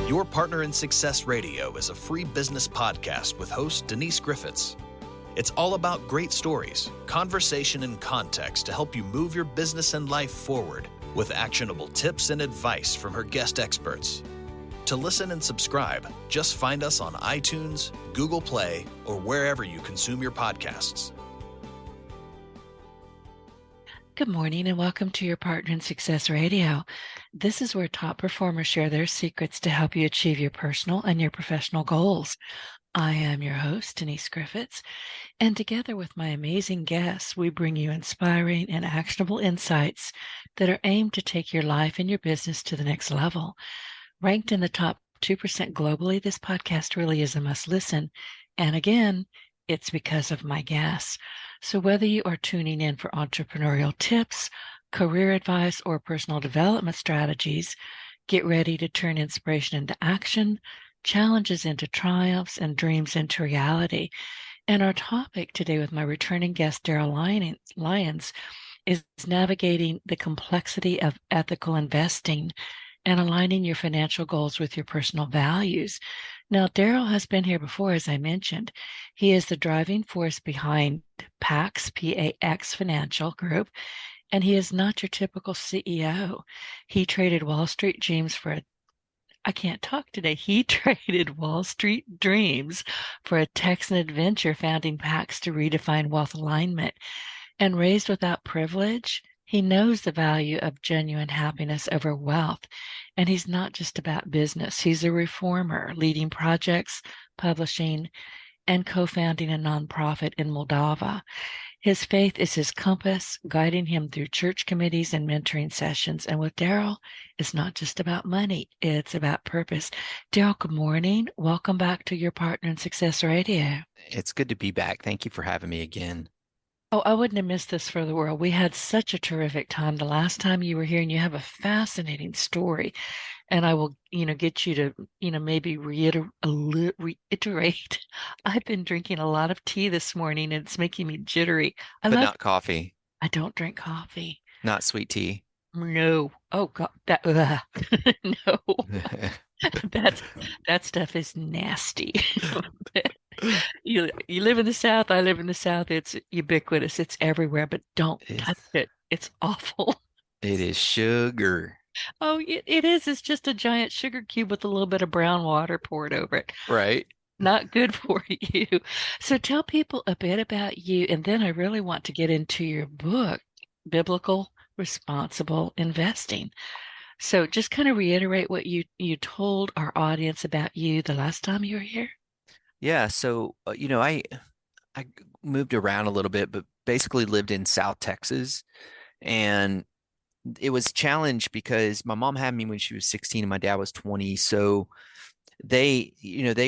Your Partner in Success Radio is a free business podcast with host Denise Griffitts. It's all about great stories, conversation, and context to help you move your business and life forward with actionable tips and advice from her guest experts. To listen and subscribe, just find us on iTunes, Google Play, or wherever you consume your podcasts. Good morning and welcome to Your Partner in Success Radio. This is where top performers share their secrets to help you achieve your personal and your professional goals. I am your host, Denise Griffitts, and together with my amazing guests, we bring you inspiring and actionable insights that are aimed to take your life and your business to the next level. Ranked in the top 2% globally, this podcast really is a must listen. And again, it's because of my guests. So whether you are tuning in for entrepreneurial tips, career advice, or personal development strategies, get ready to turn inspiration into action, challenges into triumphs, and dreams into reality. And our topic today with my returning guest, Darryl Lyons, is navigating the complexity of ethical investing and aligning your financial goals with your personal values. Now, Darryl has been here before, as I mentioned. He is the driving force behind PAX, P-A-X Financial Group, and he is not your typical CEO. He traded Wall Street dreams for I can't talk today. He traded Wall Street dreams for a Texan adventure, founding PAX to redefine wealth alignment. And raised without privilege, he knows the value of genuine happiness over wealth. And he's not just about business. He's a reformer, leading projects, publishing, and co-founding a nonprofit in Moldova. His faith is his compass, guiding him through church committees and mentoring sessions. And with Darryl, it's not just about money, it's about purpose. Darryl, good morning. Welcome back to Your Partner in Success Radio. It's good to be back. Thank you for having me again. Oh, I wouldn't have missed this for the world. We had such a terrific time the last time you were here, and you have a fascinating story. And I will, get you to, maybe reiterate. I've been drinking a lot of tea this morning, and it's making me jittery. Not coffee. I don't drink coffee. Not sweet tea. No. Oh God, no. That stuff is nasty. You live in the South, I live in the South. It's ubiquitous. It's everywhere, but don't touch it. It's awful. It is sugar. Oh, it is. It's just a giant sugar cube with a little bit of brown water poured over it. Right. Not good for you. So tell people a bit about you, and then I really want to get into your book, Biblical Responsible Investing. So just kind of reiterate what you told our audience about you the last time you were here. Yeah. So, I moved around a little bit, but basically lived in South Texas. And it was a challenge because my mom had me when she was 16 and my dad was 20. So they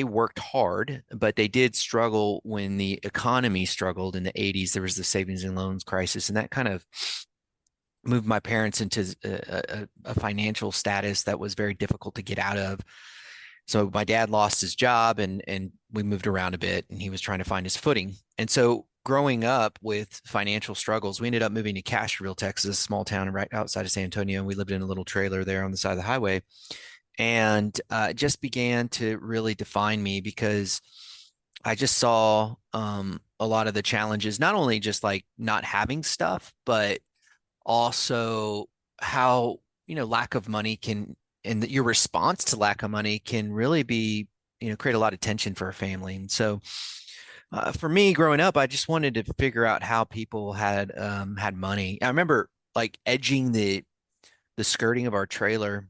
worked hard, but they did struggle when the economy struggled in the 80s. There was the savings and loans crisis, and that kind of moved my parents into a financial status that was very difficult to get out of. So my dad lost his job and we moved around a bit, and he was trying to find his footing. And so growing up with financial struggles, we ended up moving to Castroville, Texas, a small town right outside of San Antonio. And we lived in a little trailer there on the side of the highway. And it just began to really define me because I just saw a lot of the challenges, not only just like not having stuff, but also how, lack of money can, and your response to lack of money can really be, create a lot of tension for a family. And so for me growing up, I just wanted to figure out how people had money. I remember like edging the skirting of our trailer.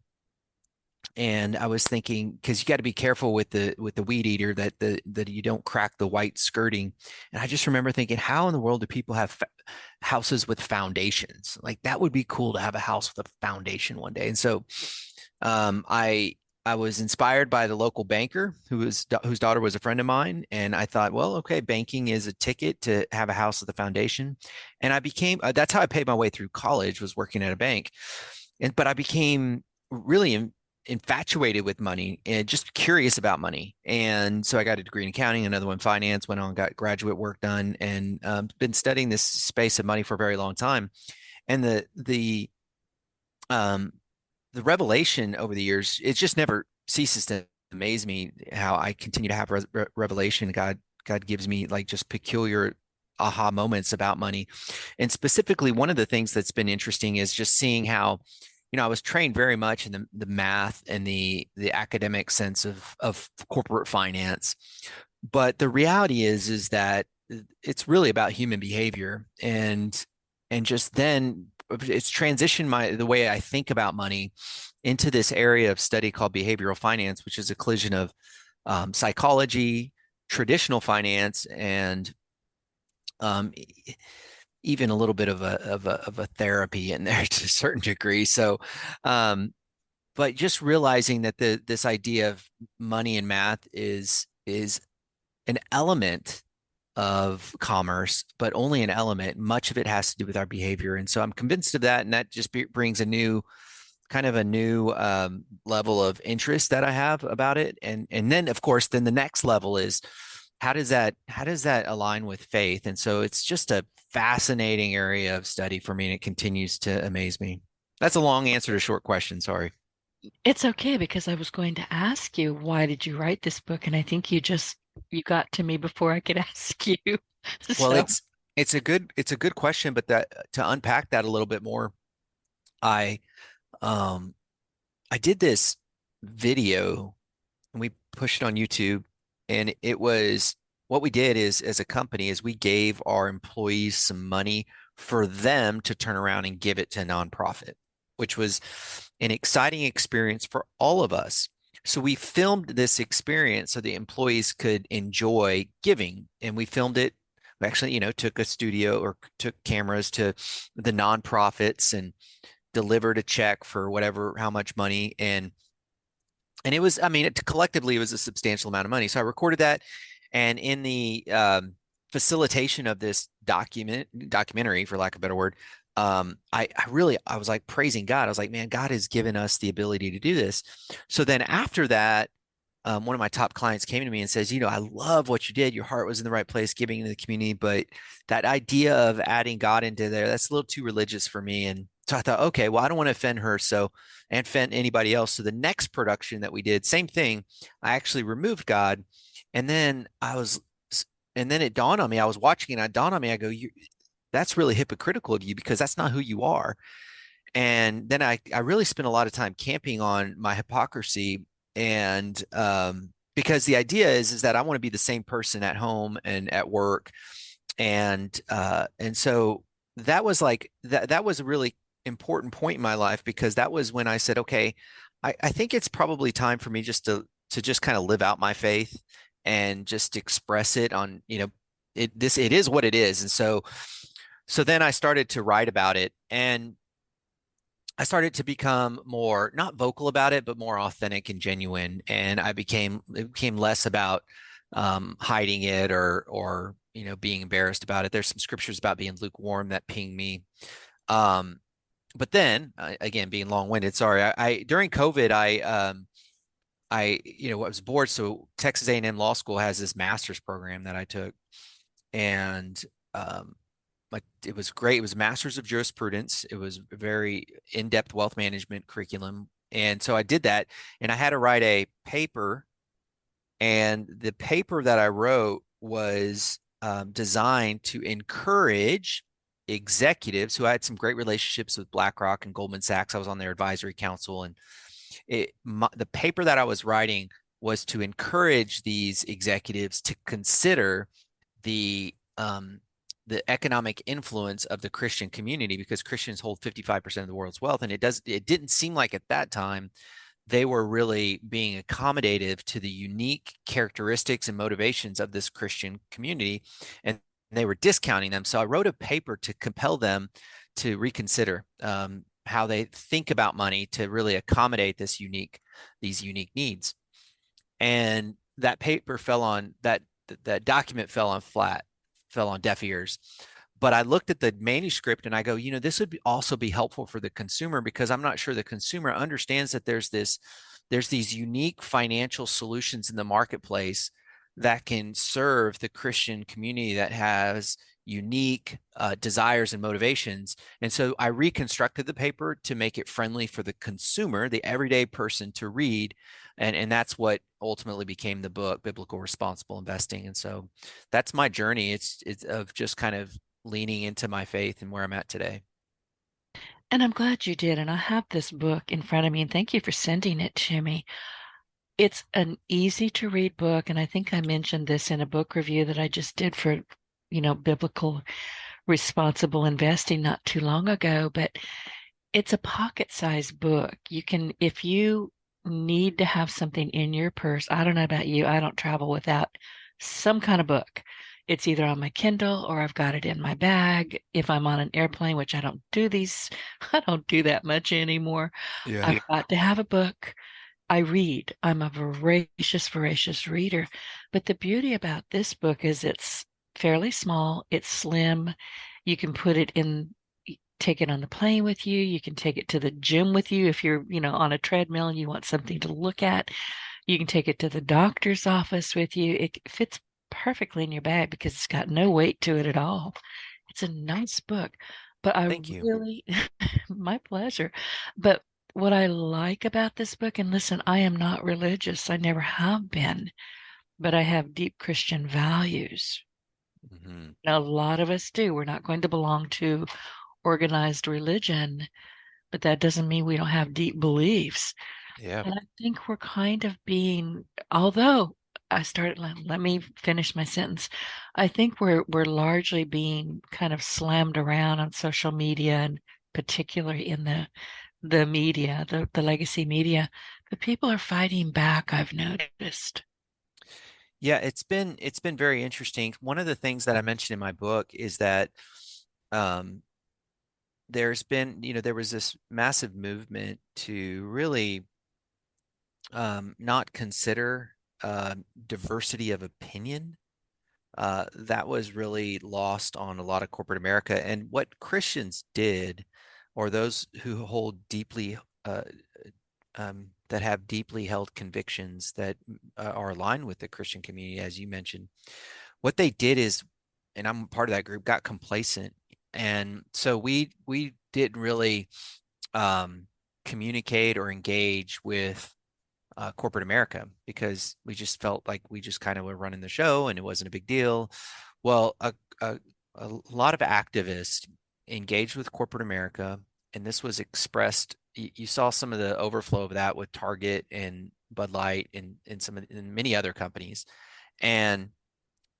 And I was thinking, because you got to be careful with the weed eater that you don't crack the white skirting. And I just remember thinking, how in the world do people have houses with foundations? Like that would be cool to have a house with a foundation one day. And so I was inspired by the local banker whose daughter was a friend of mine. And I thought, well, okay, banking is a ticket to have a house with a foundation. And I became, that's how I paid my way through college, was working at a bank. But I became really infatuated with money and just curious about money. And so I got a degree in accounting, another one in finance, went on, got graduate work done, and been studying this space of money for a very long time. And the the revelation over the years, it just never ceases to amaze me how I continue to have revelation. God gives me like just peculiar aha moments about money. And specifically, one of the things that's been interesting is just seeing how, I was trained very much in the math and the academic sense of corporate finance. But the reality is that it's really about human behavior, and just then it's transitioned the way I think about money into this area of study called behavioral finance, which is a collision of psychology, traditional finance, and um, even a little bit of a therapy in there to a certain degree. So, but just realizing that this idea of money and math is an element of commerce, but only an element. Much of it has to do with our behavior, and so I'm convinced of that, and that just brings a new level of interest that I have about it. And then of course, then the next level is how does that align with faith? And so it's just a fascinating area of study for me, and it continues to amaze me. That's a long answer to a short question. Sorry. It's okay because I was going to ask you, why did you write this book? And I think you got to me before I could ask you. Well, So, it's a good question, but that to unpack that a little bit more, I um I did this video and we pushed it on YouTube. And it was what we did is, as a company, is we gave our employees some money for them to turn around and give it to a nonprofit, which was an exciting experience for all of us. So we filmed this experience so the employees could enjoy giving, and we filmed it. We actually, took a studio or took cameras to the nonprofits and delivered a check for whatever, how much money. And it was, I mean, collectively, it was a substantial amount of money. So I recorded that. And in the facilitation of this documentary, for lack of a better word, I was like praising God. I was like, man, God has given us the ability to do this. So then after that, one of my top clients came to me and says, I love what you did. Your heart was in the right place, giving into the community, but that idea of adding God into there, that's a little too religious for me. And so I thought, okay, well, I don't want to offend her, and offend anybody else. So the next production that we did, same thing, I actually removed God. And then it dawned on me, I was watching it, and it dawned on me, I go, that's really hypocritical of you, because that's not who you are. And then I really spent a lot of time camping on my hypocrisy. And because the idea is that I want to be the same person at home and at work. And so that was like that was a really important point in my life, because that was when I said, okay, I think it's probably time for me just to just kind of live out my faith and just express it on, it is what it is. And so then I started to write about it, and I started to become more, not vocal about it, but more authentic and genuine. And it became less about hiding it, or being embarrassed about it. There's some scriptures about being lukewarm that ping me. But then again, being long-winded, sorry. I during COVID, I was bored. So Texas A&M Law School has this master's program that I took, and it was great. It was Master's of Jurisprudence. It was a very in-depth wealth management curriculum. And so I did that, and I had to write a paper. And the paper that I wrote was designed to encourage executives who had some great relationships with BlackRock and Goldman Sachs. I was on their advisory council, and the paper that I was writing was to encourage these executives to consider the economic influence of the Christian community, because Christians hold 55% of the world's wealth. And it didn't seem like at that time they were really being accommodative to the unique characteristics and motivations of this Christian community, and they were discounting them. So I wrote a paper to compel them to reconsider how they think about money to really accommodate these unique needs. And that paper that document fell on deaf ears. But I looked at the manuscript and I go, this would also be helpful for the consumer, because I'm not sure the consumer understands that there's these unique financial solutions in the marketplace that can serve the Christian community that has, unique desires and motivations. And so I reconstructed the paper to make it friendly for the consumer, the everyday person to read. And that's what ultimately became the book, Biblical Responsible Investing. And so that's my journey. It's of just kind of leaning into my faith and where I'm at today. And I'm glad you did. And I have this book in front of me, and thank you for sending it to me. It's an easy to read book. And I think I mentioned this in a book review that I just did for, biblical responsible investing not too long ago, but it's a pocket-sized book. You can, if you need to have something in your purse, I don't know about you, I don't travel without some kind of book. It's either on my Kindle or I've got it in my bag. If I'm on an airplane, which I don't do these, I don't do that much anymore. Yeah. I've got to have a book. I read. I'm a voracious reader. But the beauty about this book is it's fairly small, it's slim. You can put it in, take it on the plane with you. You can take it to the gym with you if you're, on a treadmill and you want something to look at. You can take it to the doctor's office with you. It fits perfectly in your bag because it's got no weight to it at all. It's a nice book, but I Thank you. really, my pleasure. But what I like about this book, and listen, I am not religious. I never have been, but I have deep Christian values. Mm-hmm. Now, a lot of us do. We're not going to belong to organized religion, but that doesn't mean we don't have deep beliefs. Yeah. And I think we're kind of being, although let me finish my sentence. I think we're largely being kind of slammed around on social media and particularly in the media, the legacy media. But people are fighting back, I've noticed. Yeah, it's been very interesting. One of the things that I mentioned in my book is that um, there was this massive movement to really not consider diversity of opinion. That was really lost on a lot of corporate America. And what Christians did, or those who hold deeply that have deeply held convictions that are aligned with the Christian community, as you mentioned, what they did is, and I'm part of that group, got complacent, and so we didn't really um, communicate or engage with corporate America because we just felt like we just kind of were running the show and it wasn't a big deal. Well, a lot of activists engaged with corporate America, and this was expressed. You saw some of the overflow of that with Target and Bud Light and and many other companies, and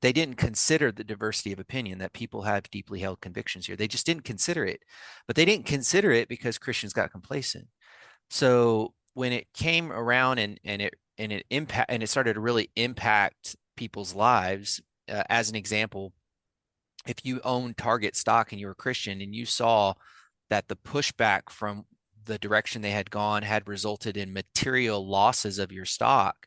they didn't consider the diversity of opinion that people have deeply held convictions here. They just didn't consider it, but they didn't consider it because Christians got complacent. So when it came around and it started to really impact people's lives, as an example, if you own Target stock and you're a Christian and you saw that the pushback from the direction they had gone had resulted in material losses of your stock,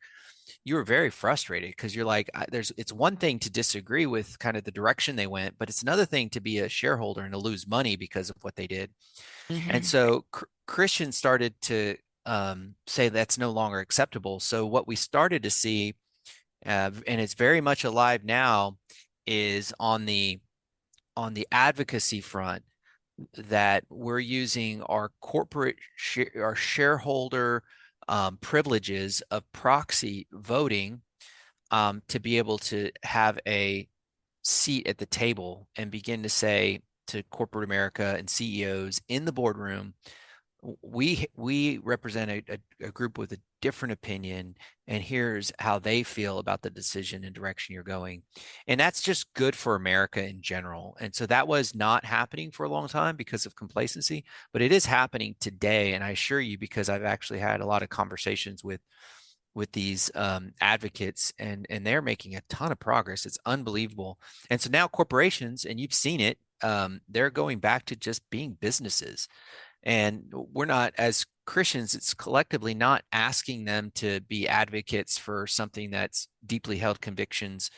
you were very frustrated because you're like, it's one thing to disagree with kind of the direction they went, but it's another thing to be a shareholder and to lose money because of what they did. And Hmm. so Christians started to say that's no longer acceptable. So what we started to see, and it's very much alive now, is on the advocacy front that we're using our our shareholder privileges of proxy voting to be able to have a seat at the table and begin to say to corporate America and CEOs in the boardroom, we represent a group with a different opinion, and here's how they feel about the decision and direction you're going. And that's just good for America in general. And so that was not happening for a long time because of complacency, but it is happening today. And I assure you, because I've actually had a lot of conversations with these advocates, and they're making a ton of progress. It's unbelievable. And so now corporations, and you've seen it, they're going back to just being businesses. And we're not, as Christians, it's collectively not asking them to be advocates for something that's deeply held convictions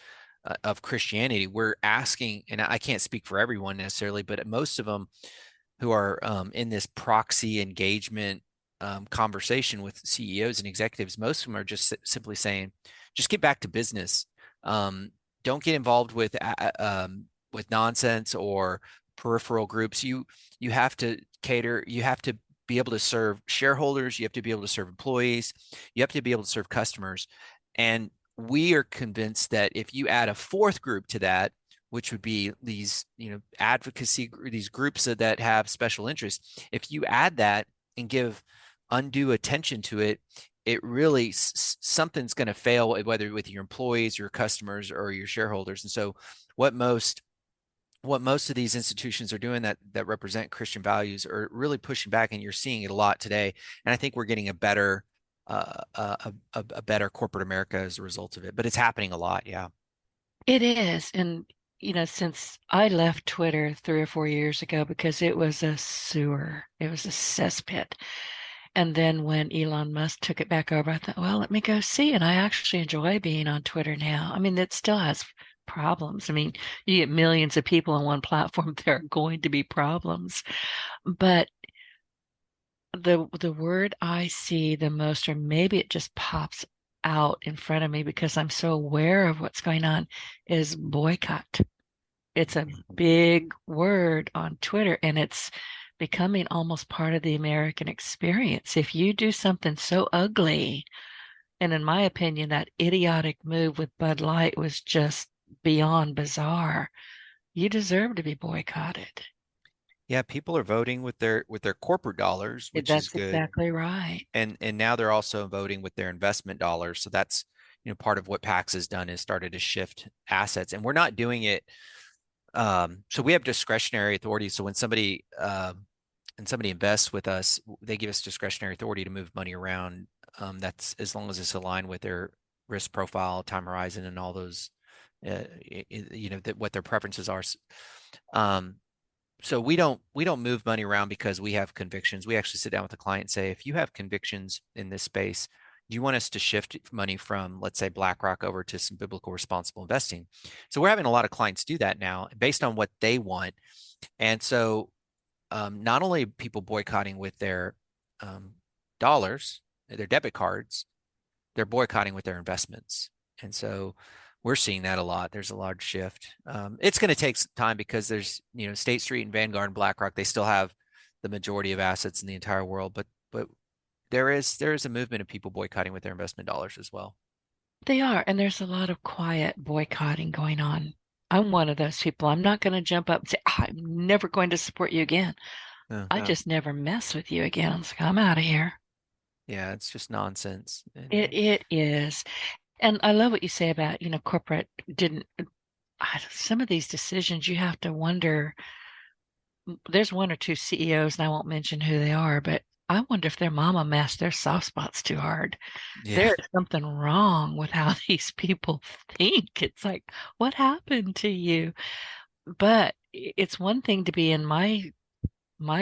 of Christianity. We're asking, and I can't speak for everyone necessarily, but most of them who are in this proxy engagement conversation with CEOs and executives, most of them are just simply saying, just get back to business. Don't get involved with with nonsense or peripheral groups. You have to cater, you have to be able to serve shareholders, you have to be able to serve employees, you have to be able to serve customers. And we are convinced that if you add a fourth group to that, which would be these, advocacy, these groups that have special interests, if you add that and give undue attention to it, it really something's going to fail, whether with your employees, your customers, or your shareholders. And so what most of these institutions are doing that represent Christian values are really pushing back, and you're seeing it a lot today. And I think we're getting a better corporate America as a result of it. But it's happening a lot, yeah. It is. And, since I left Twitter 3 or 4 years ago because it was a sewer, it was a cesspit. And then when Elon Musk took it back over, I thought, well, let me go see. And I actually enjoy being on Twitter now. I mean, it still has problems. I mean, you get millions of people on one platform, there are going to be problems. But the word I see the most, or maybe it just pops out in front of me because I'm so aware of what's going on, is boycott. It's a big word on Twitter, and it's becoming almost part of the American experience. If you do something so ugly, and in my opinion, that idiotic move with Bud Light was just beyond bizarre, you deserve to be boycotted. Yeah, people are voting with their corporate dollars, which is That's good. exactly right. And now they're also voting with their investment dollars. So that's, part of what PAX has done is started to shift assets. And we're not doing it. So we have discretionary authority. So when somebody invests with us, they give us discretionary authority to move money around. That's as long as it's aligned with their risk profile, time horizon, and all those, what their preferences are. So we don't move money around because we have convictions. We actually sit down with the client and say, if you have convictions in this space, do you want us to shift money from, let's say, BlackRock over to some biblical responsible investing? So we're having a lot of clients do that now based on what they want. And so not only people boycotting with their dollars, their debit cards, they're boycotting with their investments. And so we're seeing that a lot. There's a large shift. It's going to take some time because there's, State Street and Vanguard and BlackRock, they still have the majority of assets in the entire world, but there is a movement of people boycotting with their investment dollars as well. They are, and there's a lot of quiet boycotting going on. I'm one of those people. I'm not going to jump up and say, I'm never going to support you again. I just never mess with you again. I'm like, I'm out of here. Yeah, it's just nonsense. It is. And I love what you say about, corporate didn't, some of these decisions you have to wonder. There's one or two CEOs, and I won't mention who they are, but I wonder if their mama masked their soft spots too hard. Yeah. There is something wrong with how these people think. It's like, what happened to you? But it's one thing to be, in my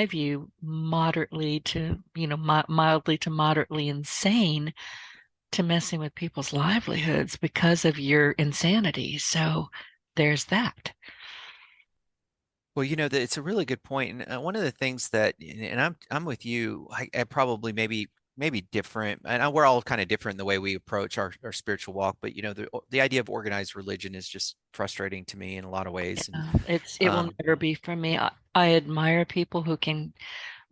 view, moderately to, mildly to moderately insane, to messing with people's livelihoods because of your insanity. So there's that. Well, it's a really good point. And one of the things that, and I'm with you, I probably maybe different, and we're all kind of different in the way we approach our spiritual walk. But the idea of organized religion is just frustrating to me in a lot of ways. And It will never be for me. I admire people who can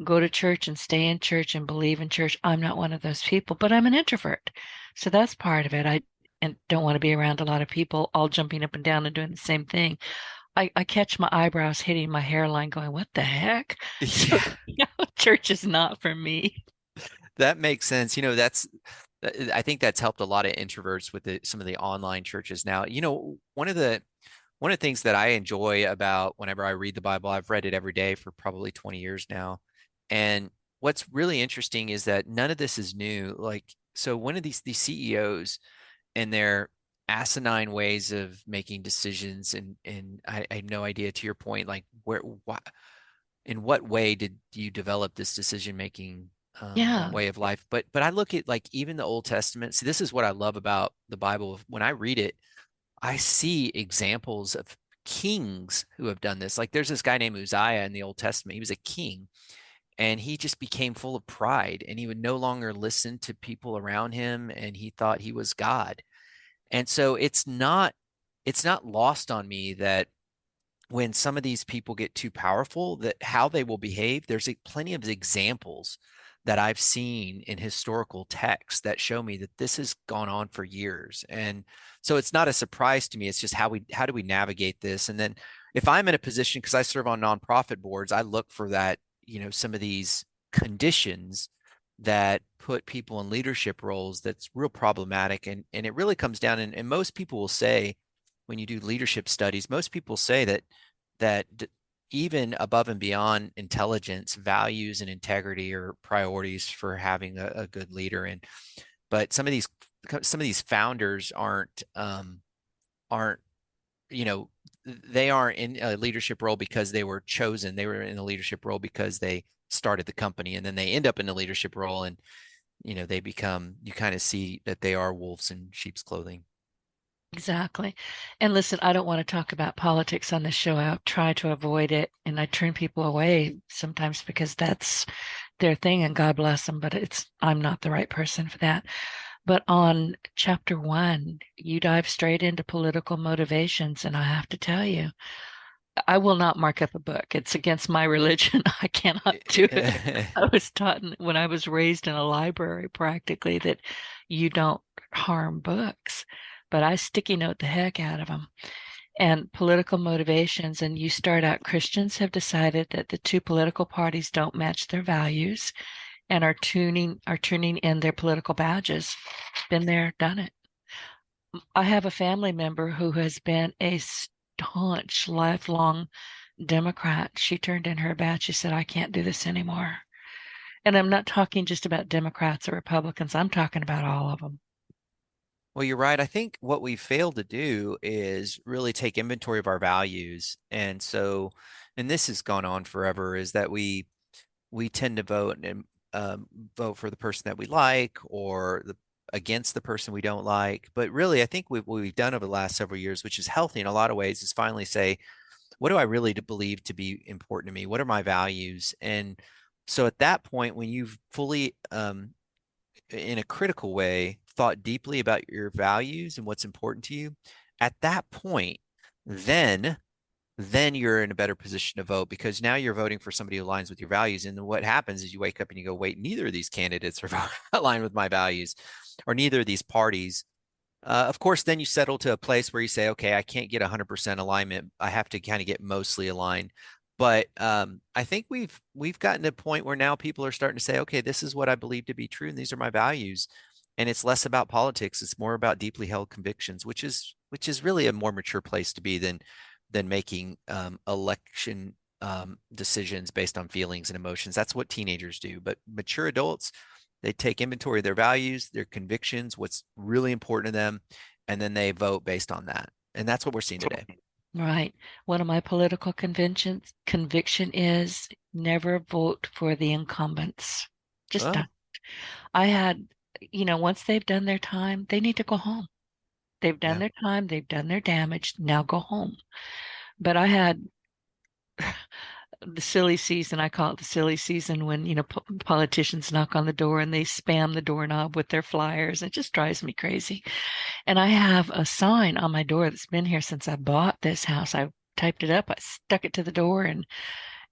go to church and stay in church and believe in church. I'm not one of those people, but I'm an introvert. So that's part of it. I and don't want to be around a lot of people all jumping up and down and doing the same thing. I catch my eyebrows hitting my hairline going, what the heck? So, yeah, church is not for me. that makes sense. I think that's helped a lot of introverts with some of the online churches now. One of the things that I enjoy about whenever I read the Bible, I've read it every day for probably 20 years now. And what's really interesting is that none of this is new. Like, so one of these CEOs and their asinine ways of making decisions, and I have no idea, to your point, like in what way did you develop this decision making Yeah. way of life? But I look at, like, even the Old Testament. See, this is what I love about the Bible. When I read it, I see examples of kings who have done this. Like, there's this guy named Uzziah in the Old Testament. He was a king, and he just became full of pride, and he would no longer listen to people around him, and he thought he was God. And so it's not lost on me that when some of these people get too powerful, that how they will behave. There's plenty of examples that I've seen in historical texts that show me that this has gone on for years. And so it's not a surprise to me. It's just how do we navigate this? And then if I'm in a position, because I serve on nonprofit boards, I look for that, some of these conditions that put people in leadership roles that's real problematic. And it really comes down, and most people will say, when you do leadership studies, most people say that even above and beyond intelligence, values and integrity are priorities for having a good leader. But some of these founders aren't they aren't in a leadership role because they were chosen. They were in a leadership role because they started the company, and then they end up in a leadership role, and they become, you kind of see that they are wolves in sheep's clothing. Exactly. And listen, I don't want to talk about politics on this show. I try to avoid it, and I turn people away sometimes because that's their thing, and God bless them, but I'm not the right person for that. But on chapter 1, you dive straight into political motivations, and I have to tell you, I will not mark up a book. It's against my religion. I cannot do it. I was taught when I was raised in a library practically that you don't harm books, but I sticky note the heck out of them. And political motivations, and you start out, Christians have decided that the two political parties don't match their values and are turning in their political badges. Been there, done it. I have a family member who has been a staunch, lifelong Democrat. She turned in her badge. She said, I can't do this anymore. And I'm not talking just about Democrats or Republicans. I'm talking about all of them. Well, you're right. I think what we fail to do is really take inventory of our values. And this has gone on forever, is that we tend to vote and vote for the person that we like, or against the person we don't like. But really, I think what we've done over the last several years, which is healthy in a lot of ways, is finally say, what do I really believe to be important to me? What are my values? And so at that point, when you've fully, in a critical way, thought deeply about your values and what's important to you, at that point, then you're in a better position to vote, because now you're voting for somebody who aligns with your values. And then what happens is you wake up and you go, wait, neither of these candidates are aligned with my values, or neither of these parties. Of course, then you settle to a place where you say, okay, I can't get 100% alignment. I have to kind of get mostly aligned. But I think we've gotten to a point where now people are starting to say, okay, this is what I believe to be true, and these are my values. And it's less about politics; it's more about deeply held convictions, which is really a more mature place to be than making election decisions based on feelings and emotions. That's what teenagers do. But mature adults, they take inventory of their values, their convictions, what's really important to them, and then they vote based on that. And that's what we're seeing today. Right. One of my political conviction is never vote for the incumbents. Just Oh, don't. I had, once they've done their time, they need to go home. They've done yeah. their time, they've done their damage, now go home. But I had the silly season, I call it the silly season, when, politicians knock on the door and they spam the doorknob with their flyers. It just drives me crazy. And I have a sign on my door that's been here since I bought this house. I typed it up, I stuck it to the door, and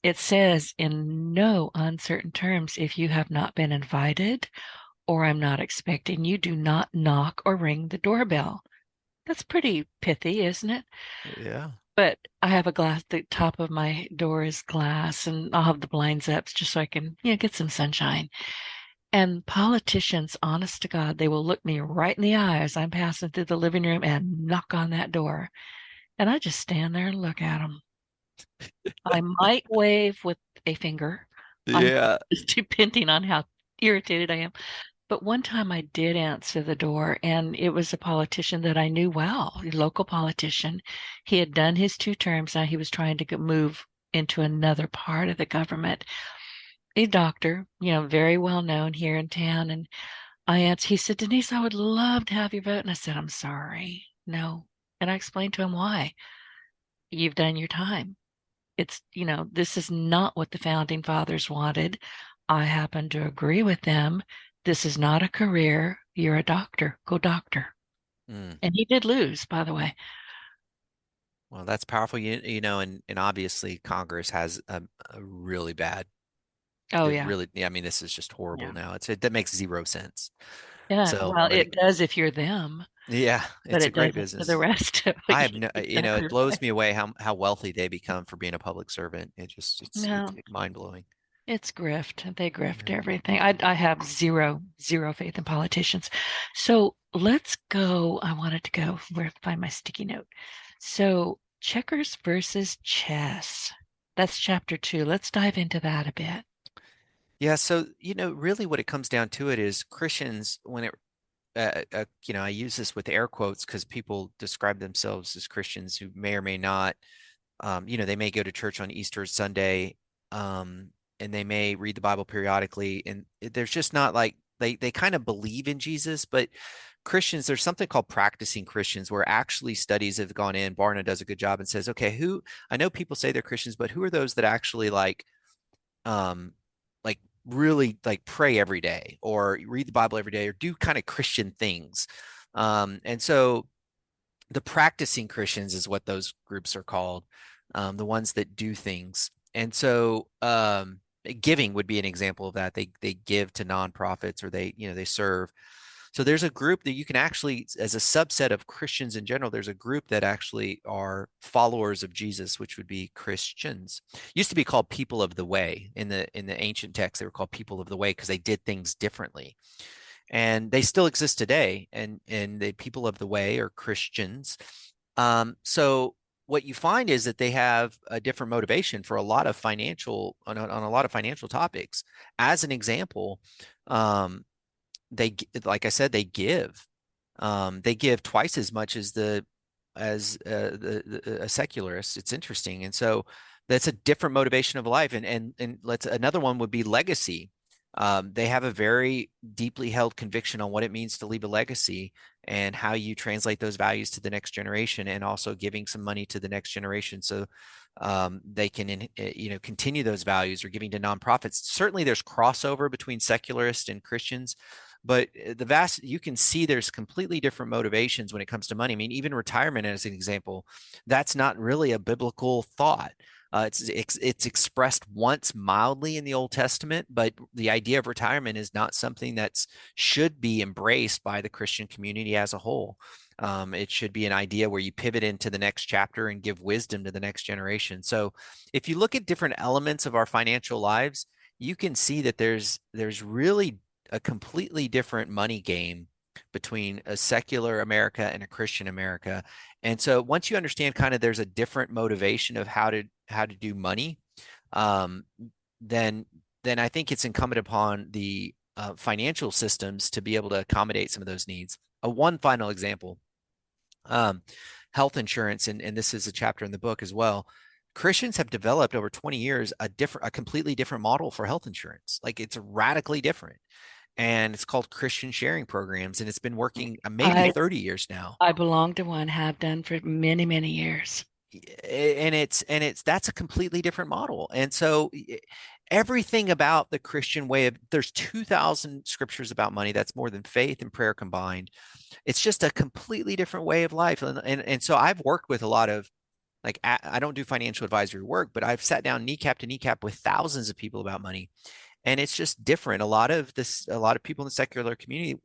it says, in no uncertain terms, if you have not been invited or I'm not expecting you, do not knock or ring the doorbell. That's pretty pithy, isn't it? Yeah. But I have a glass, the top of my door is glass, and I'll have the blinds up just so I can, get some sunshine. And politicians, honest to God, they will look me right in the eye as I'm passing through the living room and knock on that door. And I just stand there and look at them. I might wave with a finger. I'm Yeah. just depending on how irritated I am. But one time I did answer the door, and it was a politician that I knew well, a local politician. He had done his 2 terms. Now he was trying to move into another part of the government. A doctor, very well known here in town. And I answered, he said, Denise, I would love to have your vote. And I said, I'm sorry, no. And I explained to him why. You've done your time. It's, this is not what the founding fathers wanted. I happen to agree with them. This is not a career. You're a doctor. Go doctor. Mm. And he did lose, by the way. Well, that's powerful. And obviously Congress has a really bad. Oh It yeah. really, yeah, I mean, this is just horrible Yeah. now. That makes zero sense. Yeah. So, Well, but it does if you're them, yeah, but it's a it great doesn't for the business. rest of I have you. no, it Exactly blows right. me away how wealthy they become for being a public servant. It's No, mind blowing. it's grift. They grift Yeah. everything. I have zero faith in politicians. So let's go. I wanted to go where find my sticky note. So checkers versus chess. That's chapter 2. Let's dive into that a bit. Yeah. So, really what it comes down to it is Christians, I use this with air quotes because people describe themselves as Christians who may or may not. They may go to church on Easter Sunday, um, and they may read the Bible periodically, and there's just not like they kind of believe in Jesus, but Christians, there's something called practicing Christians where actually studies have gone in. Barna does a good job and says, okay, I know people say they're Christians, but who are those that actually um, like really like pray every day or read the Bible every day or do kind of Christian things? And so the practicing Christians is what those groups are called, the ones that do things. And so giving would be an example of that. They give to nonprofits or they serve. So there's a group that you can actually, as a subset of Christians in general, there's a group that actually are followers of Jesus, which would be Christians. Used to be called people of the way in the ancient text. They were called people of the way because they did things differently, and they still exist today. And the people of the way are Christians. So what you find is that they have a different motivation for a lot of financial on a lot of financial topics. As an example, um, like I said, they give. They give twice as much as a secularist. It's interesting, and so that's a different motivation of life. And let's another one would be legacy. They have a very deeply held conviction on what it means to leave a legacy and how you translate those values to the next generation, and also giving some money to the next generation so they can continue those values, or giving to nonprofits. Certainly, there's crossover between secularists and Christians, but you can see there's completely different motivations when it comes to money. I mean, even retirement as an example, that's not really a biblical thought. It's expressed once mildly in the Old Testament, but the idea of retirement is not something that should be embraced by the Christian community as a whole. It should be an idea where you pivot into the next chapter and give wisdom to the next generation. So if you look at different elements of our financial lives, you can see that there's really a completely different money game between a secular America and a Christian America. And so once you understand kind of there's a different motivation of how to do money, um, then I think it's incumbent upon the financial systems to be able to accommodate some of those needs. One final example, um, health insurance, and this is a chapter in the book as well. Christians have developed over 20 years a completely different model for health insurance. Like, it's radically different, and it's called Christian sharing programs, and it's been working maybe I 30 years now. I belong to one, have done for many, many years. And it's that's a completely different model. And so everything about the Christian way of there's 2,000 scriptures about money. That's more than faith and prayer combined. It's just a completely different way of life. And so I've worked with a lot of, like, I don't do financial advisory work, but I've sat down kneecap to kneecap with thousands of people about money, and it's just different. A lot of people in the secular community,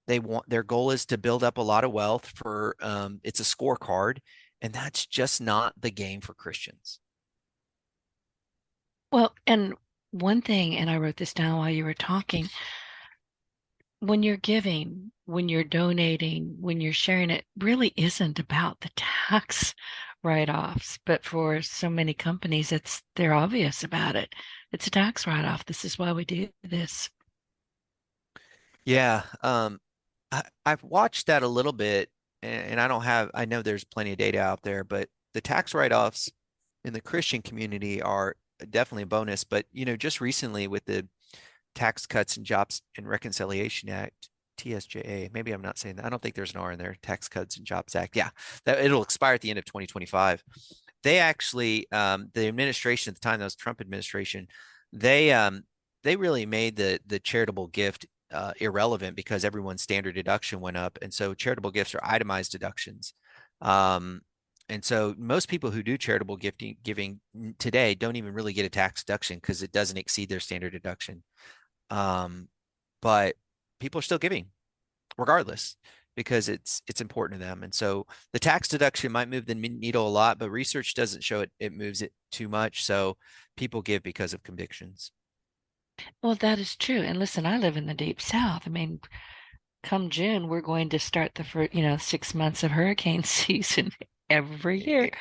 their goal is to build up a lot of wealth for it's a scorecard, and that's just not the game for Christians. Well, and one thing, and I wrote this down while you were talking, when you're giving, when you're donating, when you're sharing, it really isn't about the tax write-offs. But for so many companies, they're obvious about it. It's a tax write-off. This is why we do this. Yeah, I've watched that a little bit, and I know there's plenty of data out there, but the tax write-offs in the Christian community are definitely a bonus. But just recently with the Tax Cuts and Jobs and Reconciliation Act, TSJA. Maybe I'm not saying that. I don't think there's an R in there. Tax Cuts and Jobs Act. Yeah, that it'll expire at the end of 2025. They actually, the administration at the time, that was Trump administration, they um, they really made the charitable gift irrelevant because everyone's standard deduction went up, and so charitable gifts are itemized deductions. Um, And so most people who do charitable giving today don't even really get a tax deduction because it doesn't exceed their standard deduction. Um, but people are still giving regardless because it's important to them. And so the tax deduction might move the needle a lot, but research doesn't show it moves it too much. So people give because of convictions. Well, that is true. And listen, I live in the deep South. I mean, come June, we're going to start the first, 6 months of hurricane season every year.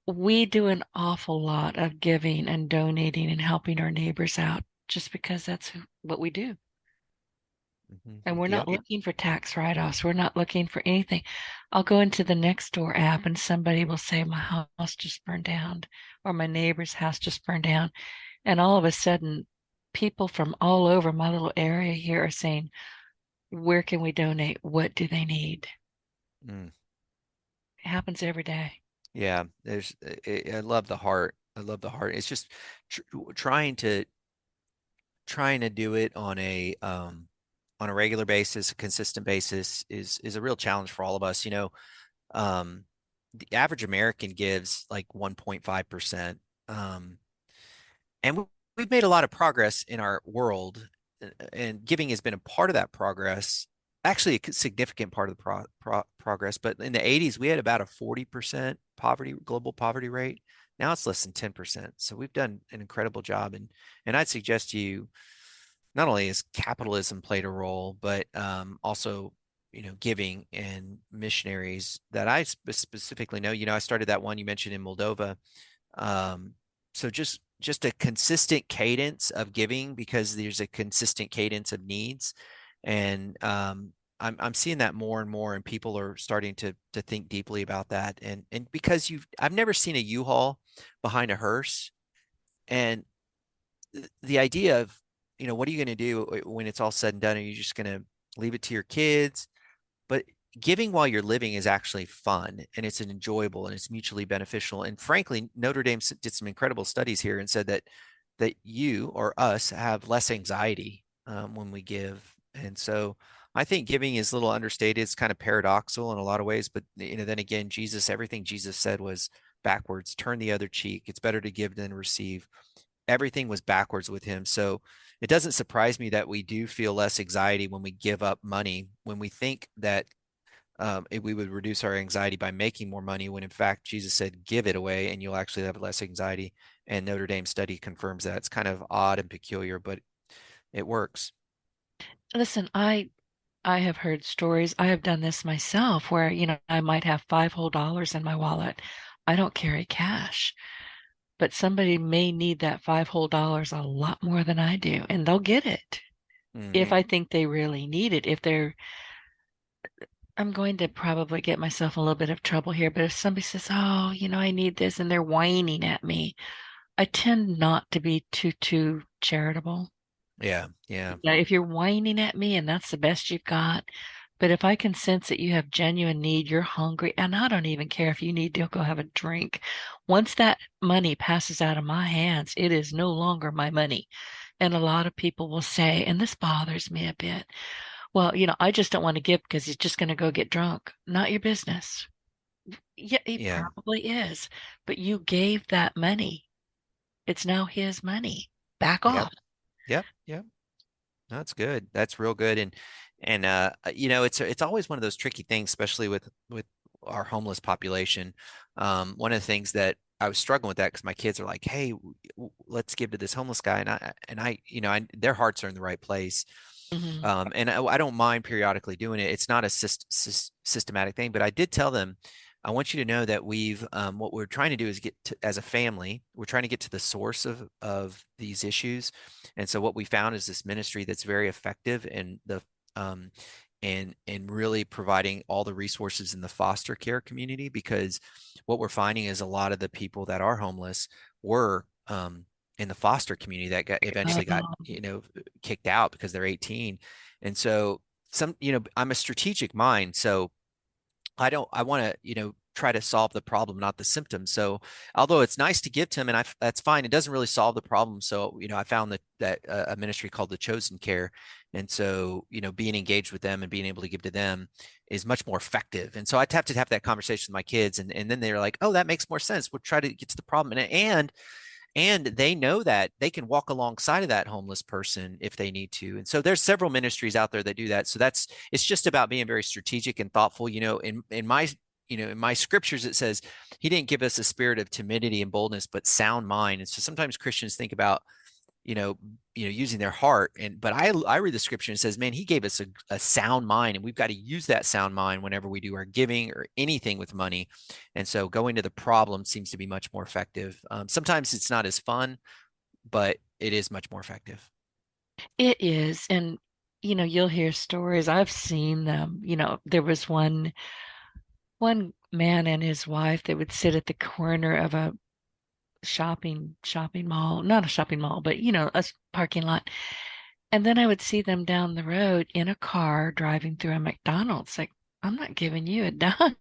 We do an awful lot of giving and donating and helping our neighbors out just because that's what we do. Mm-hmm. And we're not Yep. looking for tax write-offs. We're not looking for anything. I'll go into the Nextdoor app and somebody will say, my house just burned down, or my neighbor's house just burned down. And all of a sudden, people from all over my little area here are saying, where can we donate? What do they need? Mm. It happens every day. Yeah. I love the heart. I love the heart. It's just tr trying to do it on a regular basis, a consistent basis is a real challenge for all of us. Um, the average American gives like 1.5%. Um, and we've made a lot of progress in our world, and giving has been a part of that progress, actually a significant part of the progress. But in the 80s, we had about a 40% global poverty rate. Now it's less than 10%. So we've done an incredible job. And I'd suggest to you, not only has capitalism played a role, but also, giving and missionaries that I specifically know. I started that one you mentioned in Moldova. Um, so just a consistent cadence of giving because there's a consistent cadence of needs, and I'm seeing that more and more, and people are starting to think deeply about that. And because I've never seen a U-Haul behind a hearse, and the idea of, what are you going to do when it's all said and done? Are you just going to leave it to your kids? But giving while you're living is actually fun, and it's enjoyable, and it's mutually beneficial. And frankly, Notre Dame did some incredible studies here and said that you or us have less anxiety when we give. And so I think giving is a little understated. It's kind of paradoxical in a lot of ways, but then again, everything Jesus said was backwards. Turn the other cheek. It's better to give than receive. Everything was backwards with him. So it doesn't surprise me that we do feel less anxiety when we give up money, when we think that we would reduce our anxiety by making more money, when in fact Jesus said, give it away and you'll actually have less anxiety. And Notre Dame study confirms that. It's kind of odd and peculiar, but it works. Listen, I have heard stories. I have done this myself where, I might have $5 whole in my wallet. I don't carry cash, but somebody may need that $5 whole a lot more than I do, and they'll get it if Mm-hmm. I think they really need it. I'm going to probably get myself in a little bit of trouble here, but if somebody says, oh, I need this, and they're whining at me, I tend not to be too charitable. Yeah, yeah, Yeah, if you're whining at me and that's the best you've got, but if I can sense that you have genuine need, you're hungry, and I don't even care if you need to go have a drink. Once that money passes out of my hands, it is no longer my money. And a lot of people will say, and this bothers me a bit, well, I just don't want to give because he's just going to go get drunk. Not your business. Yeah, he yeah. probably is, but you gave that money. It's now his money. Back Yep, off. yep, yep. That's good. That's real good. And it's always one of those tricky things, especially with our homeless population. One of the things that I was struggling with that because my kids are like, "Hey, let's give to this homeless guy," their hearts are in the right place. Hmm. And I don't mind periodically doing it. It's not a systematic thing, but I did tell them, I want you to know that what we're trying to do is as a family, we're trying to get to the source of these issues. And so what we found is this ministry that's very effective in um, and really providing all the resources in the foster care community, because what we're finding is a lot of the people that are homeless were in the foster community that eventually got kicked out because they're 18. And so I'm a strategic mind. So I want to, try to solve the problem, not the symptom. So although it's nice to give to them, and that's fine, it doesn't really solve the problem. So, I found that a ministry called the Chosen Care. And so, being engaged with them and being able to give to them is much more effective. And so I have to have that conversation with my kids, and then they're like, oh, that makes more sense. We'll try to get to the problem. And they know that they can walk alongside of that homeless person if they need to. And so there's several ministries out there that do that. So it's just about being very strategic and thoughtful. In my scriptures, it says he didn't give us a spirit of timidity and boldness, but sound mind. And so sometimes Christians think about, using their heart. But I read the scripture and it says, man, he gave us a sound mind, and we've got to use that sound mind whenever we do our giving or anything with money. And so going to the problem seems to be much more effective. Sometimes it's not as fun, but it is much more effective. It is. And, you'll hear stories. I've seen them. There was one man and his wife that would sit at the corner of a shopping mall, not a shopping mall, but a parking lot. And then I would see them down the road in a car driving through a McDonald's. Like, I'm not giving you a dime.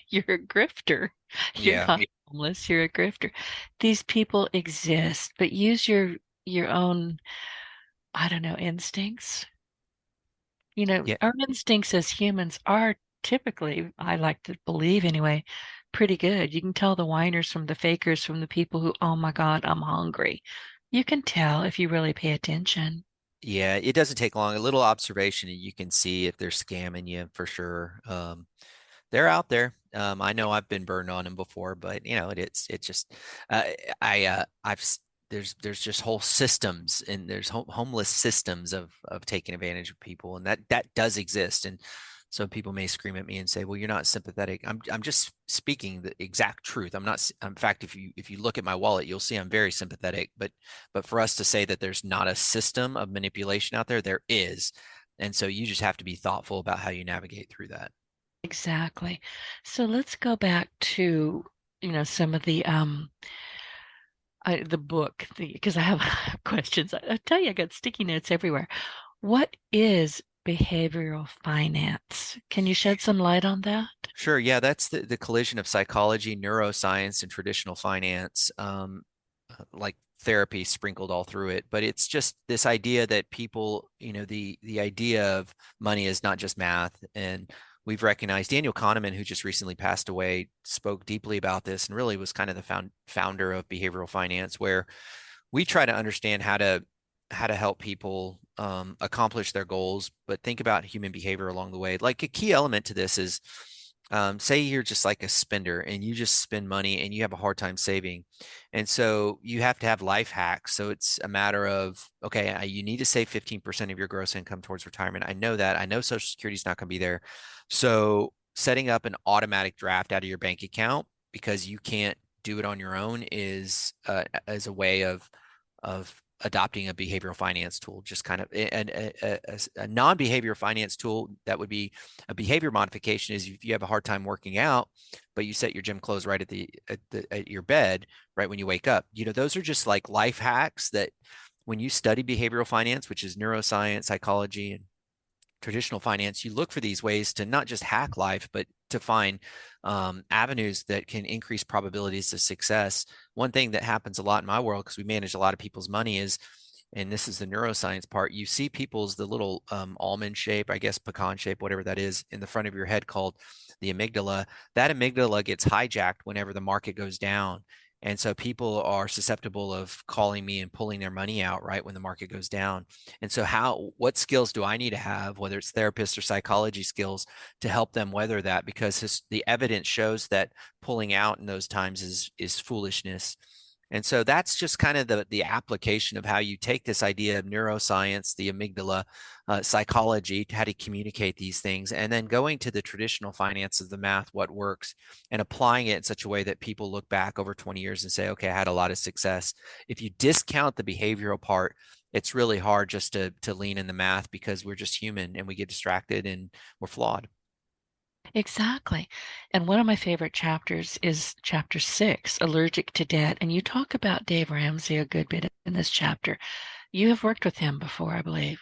You're a grifter. You're Yeah. not homeless. You're a grifter. These people exist, but use your own, I don't know, instincts. Yeah. Our instincts as humans are typically, I like to believe anyway, pretty good. You can tell the whiners from the fakers from the people who, oh my God, I'm hungry. You can tell if you really pay attention. Yeah, it doesn't take long. A little observation, and you can see if they're scamming you for sure. They're out there. I know I've been burned on them before, but it's just uh, there's just whole systems, and there's homeless systems of taking advantage of people, and that does exist. And so people may scream at me and say, "Well, you're not sympathetic." I'm just speaking the exact truth. I'm not. In fact, if you look at my wallet, you'll see I'm very sympathetic. But for us to say that there's not a system of manipulation out there, there is. And so you just have to be thoughtful about how you navigate through that. Exactly. So let's go back to, some of the book, because I have questions. I tell you, I got sticky notes everywhere. What is behavioral finance? Can you shed some light on that? Sure. Yeah, that's the collision of psychology, neuroscience, and traditional finance, like therapy sprinkled all through it. But it's just this idea that people, the idea of money is not just math. And we've recognized Daniel Kahneman, who just recently passed away, spoke deeply about this and really was kind of the founder of behavioral finance, where we try to understand how to help people accomplish their goals, but think about human behavior along the way. Like a key element to this is, say you're just like a spender and you just spend money and you have a hard time saving. And so you have to have life hacks. So it's a matter of, okay, you need to save 15% of your gross income towards retirement. I know that. I know Social Security is not going to be there. So setting up an automatic draft out of your bank account because you can't do it on your own is as a way of adopting a behavioral finance tool, just kind of a non-behavior finance tool that would be a behavior modification is if you have a hard time working out, but you set your gym clothes right at your bed, right when you wake up. Those are just like life hacks that when you study behavioral finance, which is neuroscience, psychology, and traditional finance, you look for these ways to not just hack life, but to find avenues that can increase probabilities of success. One thing that happens a lot in my world, because we manage a lot of people's money, is, and this is the neuroscience part, you see people's the little almond shape, I guess pecan shape, whatever that is, in the front of your head called the amygdala. That amygdala gets hijacked whenever the market goes down. And so people are susceptible of calling me and pulling their money out right when the market goes down. And so what skills do I need to have, whether it's therapist or psychology skills, to help them weather that? Because the evidence shows that pulling out in those times is foolishness. And so that's just kind of the application of how you take this idea of neuroscience, the amygdala, psychology, how to communicate these things, and then going to the traditional finance of the math, what works, and applying it in such a way that people look back over 20 years and say, okay, I had a lot of success. If you discount the behavioral part, it's really hard just to lean in the math because we're just human and we get distracted and we're flawed. Exactly. And one of my favorite chapters is chapter 6, Allergic to Debt. And you talk about Dave Ramsey a good bit in this chapter. You have worked with him before, I believe.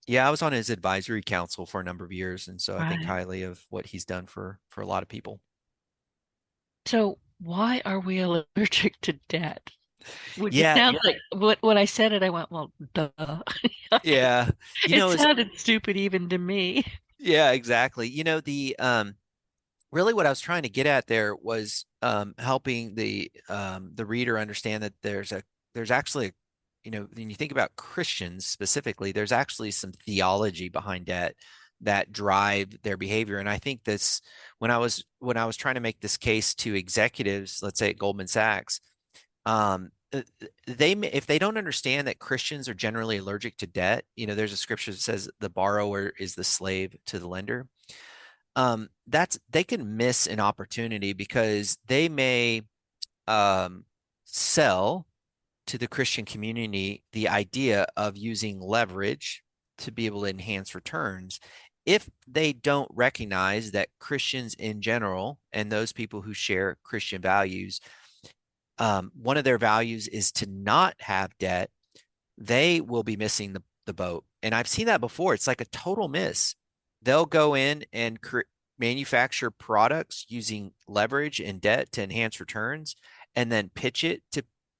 Yeah, I was on his advisory council for a number of years, and so I think Right. highly of what he's done for a lot of people. So why are we allergic to debt? Which it Yeah, sounds like when I said it, I went, well, duh. yeah. You It know, is sounded stupid even to me. yeah, exactly. The really what I was trying to get at there was helping the reader understand that there's actually when you think about Christians specifically, there's actually some theology behind debt that drive their behavior. And I think this when I was trying to make this case to executives, let's say at Goldman Sachs, if they don't understand that Christians are generally allergic to debt, there's a scripture that says the borrower is the slave to the lender. That's they can miss an opportunity because they may um, sell to the Christian community the idea of using leverage to be able to enhance returns if they don't recognize that Christians in general and those people who share Christian values, one of their values is to not have debt. They will be missing the boat. And I've seen that before. It's like a total miss. They'll go in and manufacture products using leverage and debt to enhance returns and then pitch it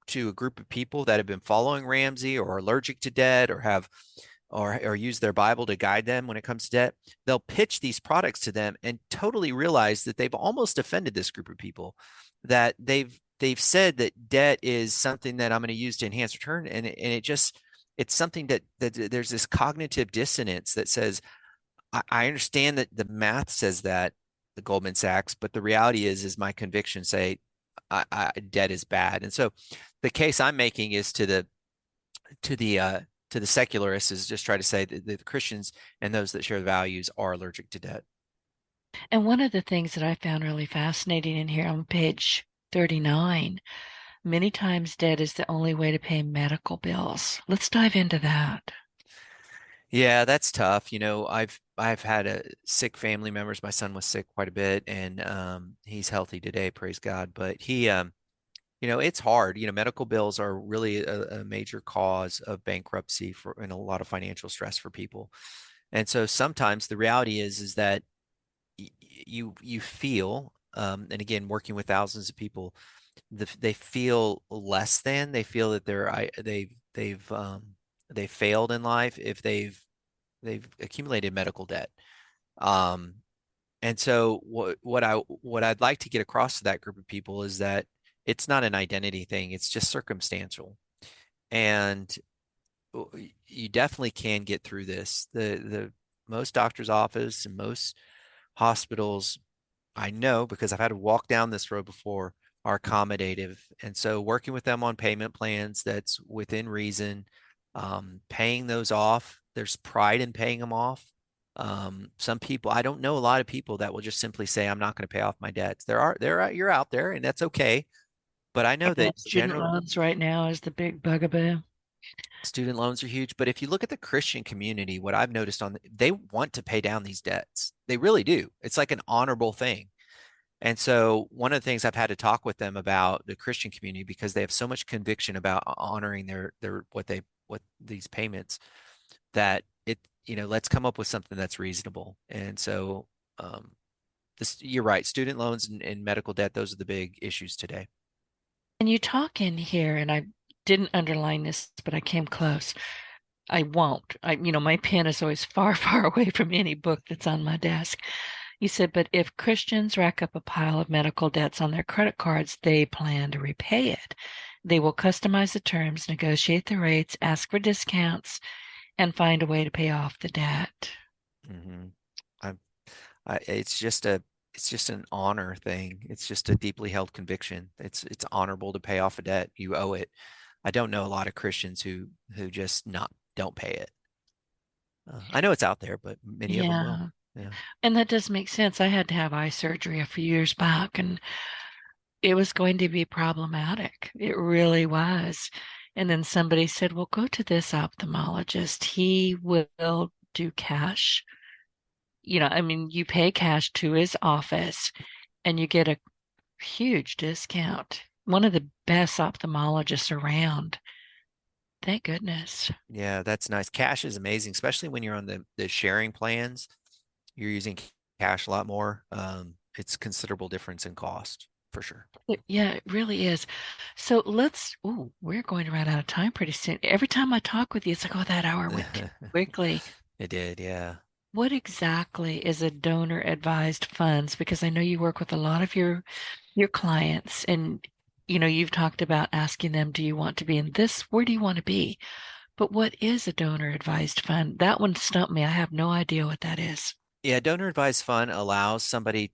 to a group of people that have been following Ramsey or are allergic to debt or have or use their Bible to guide them when it comes to debt. They'll pitch these products to them and totally realize that they've almost offended this group of people, that they've said that debt is something that I'm going to use to enhance return, and it's something that there's this cognitive dissonance that says I understand that the math says that the Goldman Sachs, but the reality is my convictions say debt is bad. And so the case I'm making is to the uh, to the secularists is just try to say that the Christians and those that share the values are allergic to debt. And one of the things that I found really fascinating in here on page 39, many times debt is the only way to pay medical bills. Let's dive into that. Yeah, that's tough. I've had a sick family members. My son was sick quite a bit, and he's healthy today, praise God. But it's hard. Medical bills are really a major cause of bankruptcy and a lot of financial stress for people. And so sometimes the reality is that you feel, and again, working with thousands of people, they feel less than. They feel that they've failed in life if they've accumulated medical debt. Um, and so what I'd like to get across to that group of people is that it's not an identity thing, it's just circumstantial. And you definitely can get through this. The most doctor's office and most hospitals, I know because I've had to walk down this road before, are accommodative. And so working with them on payment plans that's within reason, paying those off, there's pride in paying them off. Some people, I don't know a lot of people that will just simply say, I'm not going to pay off my debts. You're out there and that's okay. But I know Yeah, that student general loans right now is the big bugaboo. student loans are huge. But if you look at the Christian community, what I've noticed they want to pay down these debts. They really do. It's like an honorable thing. And so one of the things I've had to talk with them about the Christian community because they have so much conviction about honoring their what these payments that let's come up with something that's reasonable. And so um, you're right, student loans and medical debt, those are the big issues today. And you talk in here, and I didn't underline this, but I came close. I won't. My pen is always far, far away from any book that's on my desk. You said, but if Christians rack up a pile of medical debts on their credit cards, they plan to repay it. They will customize the terms, negotiate the rates, ask for discounts, and find a way to pay off the debt. Mm-hmm. It's just an honor thing. It's just a deeply held conviction. It's honorable to pay off a debt. You owe it. I don't know a lot of Christians who just not don't pay it. I know it's out there, but many of them will. Yeah. Yeah. And that does make sense. I had to have eye surgery a few years back, and it was going to be problematic. It really was. And then somebody said, well, go to this ophthalmologist. He will do cash. I mean, you pay cash to his office and you get a huge discount. One of the best ophthalmologists around. Thank goodness. Yeah, that's nice. Cash is amazing, especially when you're on the sharing plans. You're using cash a lot more. It's considerable difference in cost. for sure. Yeah, it really is. So we're going to run out of time pretty soon. Every time I talk with you, it's like, oh, that hour went too quickly. It did, yeah. What exactly is a donor advised funds? Because I know you work with a lot of your clients and you've talked about asking them, do you want to be in this? Where do you want to be? But what is a donor advised fund? That one stumped me. I have no idea what that is. Yeah, donor advised fund allows somebody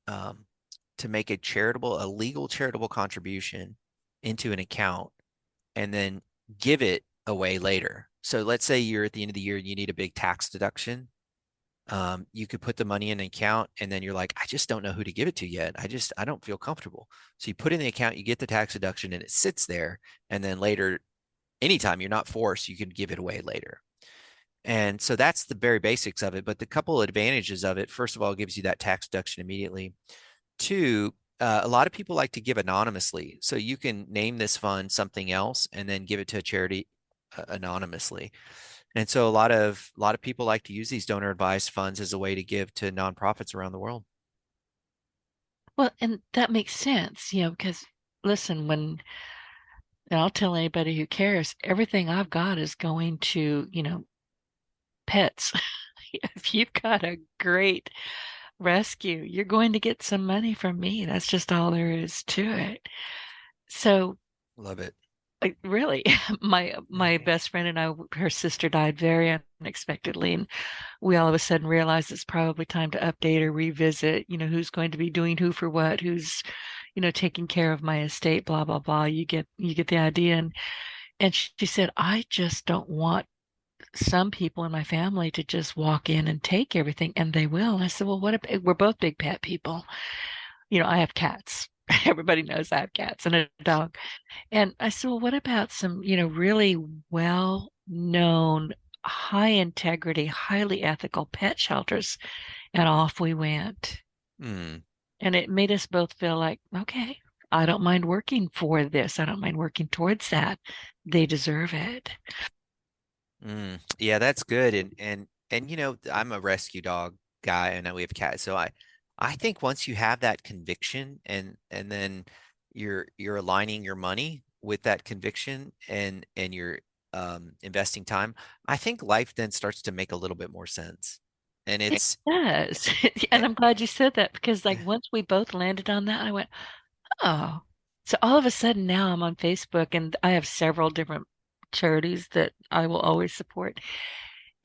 um, to make a legal charitable contribution into an account and then give it away later. So let's say you're at the end of the year, you need a big tax deduction. You could put the money in an account and then you're like, I just don't know who to give it to yet. I don't feel comfortable. So you put in the account, you get the tax deduction and it sits there. And then later, anytime you're not forced, you can give it away later. And so that's the very basics of it. But the couple of advantages of it, first of all, it gives you that tax deduction immediately. Two, a lot of people like to give anonymously. So you can name this fund something else and then give it to a charity anonymously. And so a lot of people like to use these donor advised funds as a way to give to nonprofits around the world. Well, and that makes sense, because listen, and I'll tell anybody who cares, everything I've got is going to, pets. If you've got a great rescue, you're going to get some money from me. That's just all there is to it. So, Love it. like, really, my best friend and I, her sister died very unexpectedly, and we all of a sudden realized it's probably time to update or revisit, who's going to be doing who for what, who's, taking care of my estate, blah blah blah. You get the idea. And she said, I just don't want some people in my family to just walk in and take everything, and they will. And I said, well, what if we're both big pet people? I have cats. Everybody knows I have cats and a dog. And I said, well, what about some, really well known, high integrity, highly ethical pet shelters? And off we went. Mm, And it made us both feel like, okay, I don't mind working for this. I don't mind working towards that. They deserve it. yeah, that's good. And I'm a rescue dog guy and we have cats. So I think once you have that conviction and then you're aligning your money with that conviction and you're investing time, I think life then starts to make a little bit more sense. And It it's does. eh, And I'm glad you said that because, like, once we both landed on that, I went, oh. So all of a sudden now I'm on Facebook and I have several different charities that I will always support.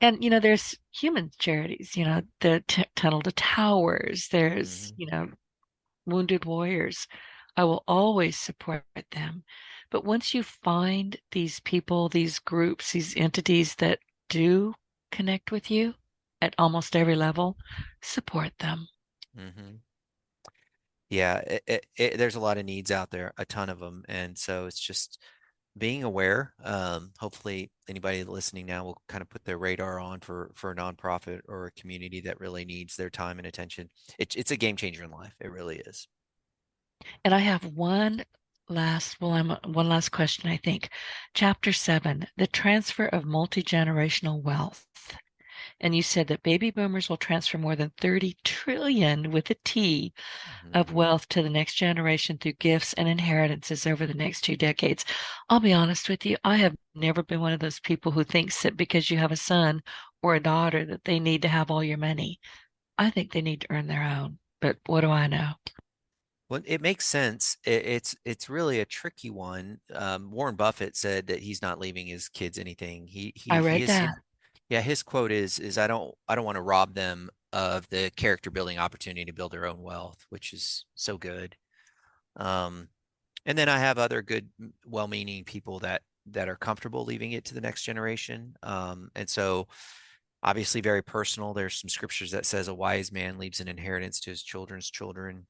And, there's human charities, the Tunnel to Towers, there's, mhm, Wounded Warriors. I will always support them. But once you find these people, these groups, these entities that do connect with you at almost every level, support them. mhm. Yeah, there's a lot of needs out there, a ton of them. And so it's just being aware. Hopefully anybody listening now will kind of put their radar on for a nonprofit or a community that really needs their time and attention. It's a game changer in life. It really is. And I have one last question, I think. Chapter 7, the transfer of multi-generational wealth. And you said that baby boomers will transfer more than 30 trillion with a T Mhm. of wealth to the next generation through gifts and inheritances over the next 2 decades. I'll be honest with you, I have never been one of those people who thinks that because you have a son or a daughter that they need to have all your money. I think they need to earn their own. But what do I know? Well, it makes sense. It's really a tricky one. Warren Buffett said that he's not leaving his kids anything. I He read is that. yeah, his quote is I don't want to rob them of the character building opportunity to build their own wealth, which is so good. Um, and then I have other good, well-meaning people that are comfortable leaving it to the next generation. And so obviously very personal. There's some scriptures that says a wise man leaves an inheritance to his children's children.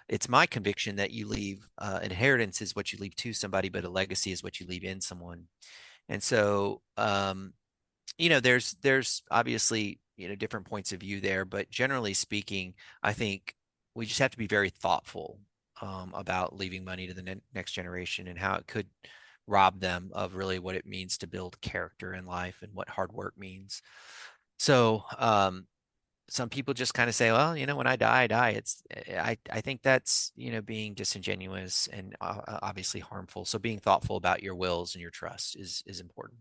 It's my conviction that you leave inheritance is what you leave to somebody, but a legacy is what you leave in someone. And so there's obviously different points of view there, but generally speaking, I think we just have to be very thoughtful about leaving money to the next generation and how it could rob them of really what it means to build character in life and what hard work means. So some people just kind of say, well, when I die, I die. I think that's, being disingenuous and obviously harmful. So being thoughtful about your wills and your trust is important.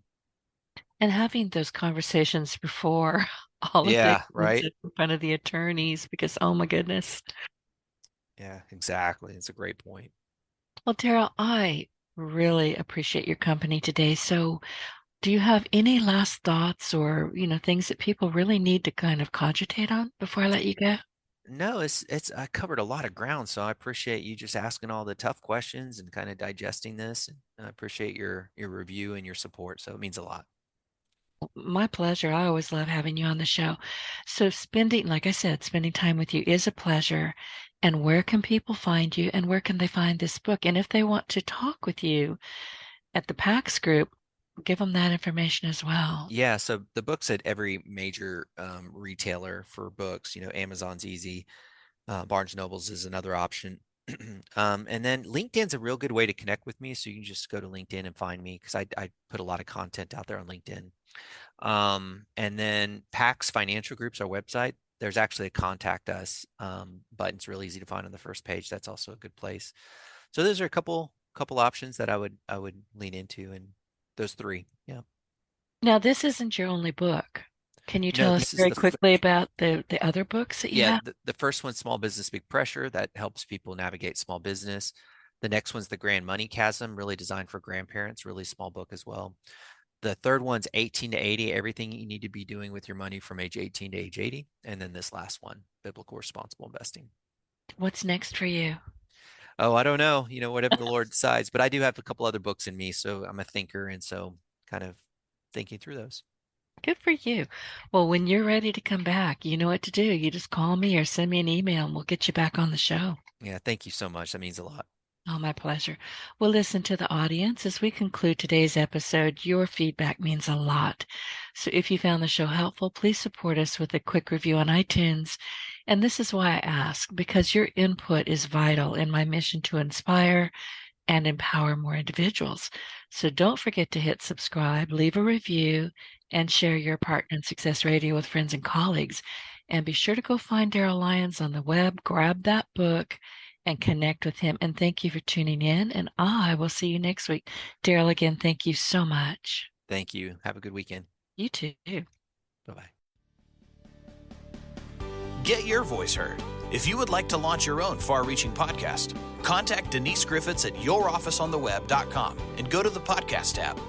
And having those conversations before all of the Yeah, right. in front of the attorneys, because oh my goodness. Yeah, exactly. It's a great point. Well, Darryl, I really appreciate your company today. So do you have any last thoughts or, things that people really need to kind of cogitate on before I let you go? No, it's I covered a lot of ground, so I appreciate you just asking all the tough questions and kind of digesting this. And I appreciate your review and your support. So it means a lot. My pleasure. I always love having you on the show. So spending, like I said, spending time with you is a pleasure. And where can people find you and where can they find this book? And if they want to talk with you at the PAX group, give them that information as well. Yeah, so the book's at every major retailer for books. Amazon's easy. Barnes Nobles is another option. And then LinkedIn's a real good way to connect with me. So you can just go to LinkedIn and find me because I put a lot of content out there on LinkedIn. And then PAX Financial Group's our website. There's actually a contact us button. It's real easy to find on the first page. That's also a good place. So those are a couple options that I would lean into, and those three. Yeah. Now, this isn't your only book. Can you No, tell us this is very quickly about the other books that you yeah, have? the first one's Small Business Big Pressure that helps people navigate small business. The next one's The Grand Money Chasm, really designed for grandparents, really small book as well. The third one's 18 to 80, everything you need to be doing with your money from age 18 to age 80. And then this last one, Biblical Responsible Investing. What's next for you? Oh, I don't know, whatever the Lord decides, but I do have a couple other books in me. So I'm a thinker. And so kind of thinking through those. Good for you. Well, when you're ready to come back, you know what to do. You just call me or send me an email and we'll get you back on the show. Yeah. Thank you so much. That means a lot. Oh, my pleasure. Well, listen to the audience. As we conclude today's episode, your feedback means a lot. So if you found the show helpful, please support us with a quick review on iTunes. And this is why I ask, because your input is vital in my mission to inspire and empower more individuals. So don't forget to hit subscribe, leave a review, and share your Partner in Success Radio with friends and colleagues. And be sure to go find Darryl Lyons on the web, grab that book, and connect with him. And thank you for tuning in. And I will see you next week. Darryl, again, thank you so much. Thank you. Have a good weekend. You too. Bye-bye. Get your voice heard. If you would like to launch your own far-reaching podcast, contact Denise Griffitts at yourofficeontheweb.com and go to the podcast tab.